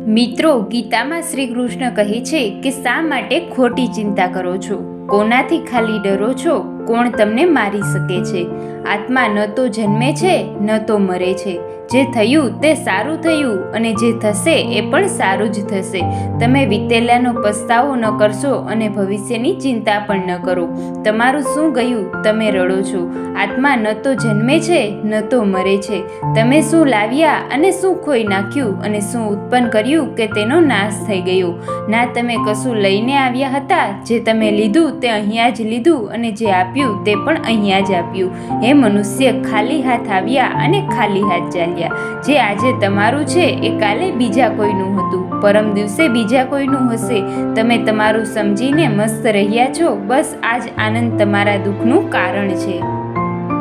મિત્રો, ગીતામાં શ્રી કૃષ્ણ કહે છે કે શા માટે ખોટી ચિંતા કરો છો? કોનાથી ખાલી ડરો છો? કોણ તમને મારી શકે છે? આત્મા ન તો જન્મે છે ન તો મરે છે. જે થયું તે સારું થયું અને જે થશે એ પણ સારું જ થશે. તમે વીતેલાનો પસ્તાવો ન કરશો અને ભવિષ્યની ચિંતા પણ ન કરો. તમારું શું ગયું? તમે રડો છો. આત્મા ન તો જન્મે છે ન તો મરે છે. તમે શું લાવ્યા અને શું ખોઈ નાખ્યું અને શું ઉત્પન્ન કર્યું કે તેનો નાશ થઈ ગયો. ના તમે કશું લઈને આવ્યા હતા. જે તમે લીધું તે અહીંયા જ લીધું અને જે આપ્યું તે પણ અહીંયા જ આપ્યું. હે મનુષ્ય, ખાલી હાથ આવ્યા અને ખાલી હાથ ચાલ્યા. જે આજે તમારું છે એ કાલે બીજા કોઈનું હતું, પરમ દિવસે બીજા કોઈનું હશે. તમે તમારું સમજીને મસ્ત રહ્યા છો. બસ આ જ આનંદ તમારા દુઃખનું કારણ છે.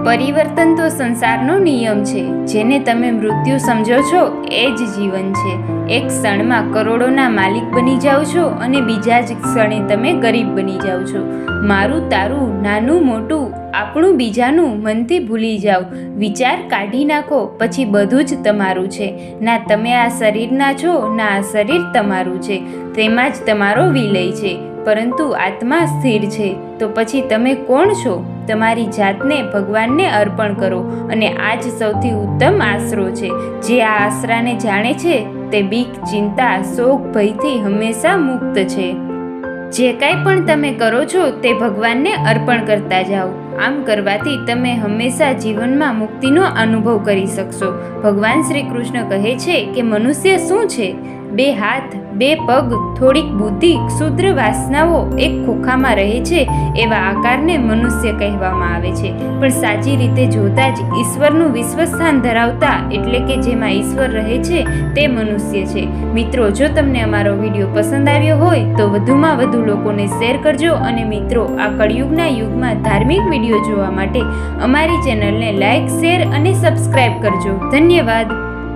પરિવર્તન તો સંસારનો નિયમ છે. જેને તમે મૃત્યુ સમજો છો એ જ જીવન છે. એક ક્ષણમાં કરોડોના માલિક બની જાઓ છો અને બીજા જ ક્ષણે તમે ગરીબ બની જાઓ છો. મારું તારું, નાનું મોટું, આપણું બીજાનું મનથી ભૂલી જાઓ. વિચાર કાઢી નાખો, પછી બધું જ તમારું છે. ના તમે આ શરીરના છો, ના આ શરીર તમારું છે. તેમાં જ તમારો વિલય છે. પરંતુ આત્મા સ્થિર છે. તો પછી તમે કોણ છો? તમારી જાતને ભગવાનને અર્પણ કરો અને આ જ સૌથી ઉત્તમ આશરો છે. જે આ આશરાને જાણે છે તે બીક, ચિંતા, શોક, ભયથી હંમેશા મુક્ત છે. જે કાંઈ પણ તમે કરો છો તે ભગવાનને અર્પણ કરતા જાઓ. આમ કરવાથી તમે હંમેશા જીવનમાં મુક્તિનો અનુભવ કરી શકશો. ભગવાન શ્રી કૃષ્ણ કહે છે કે મનુષ્ય શું છે? 2 હાથ, 2 પગ, થોડીક બુદ્ધિ, ક્ષુદ્ર વાસનાઓ એક ખોખામાં રહે છે એવા આકારને મનુષ્ય કહેવામાં આવે છે. પણ સાચી રીતે જોતા જ ઈશ્વરનું વિશ્વસ્થાન ધરાવતા એટલે કે જેમાં ઈશ્વર રહે છે તે મનુષ્ય છે. મિત્રો, જો તમને અમારો વિડીયો પસંદ આવ્યો હોય તો વધુમાં વધુ લોકોને શેર કરજો. અને મિત્રો, આ કળિયુગના યુગમાં ધાર્મિક વિડીયો જોવા માટે અમારી ચેનલને લાઈક, શેર અને સબસ્ક્રાઈબ કરજો. ધન્યવાદ.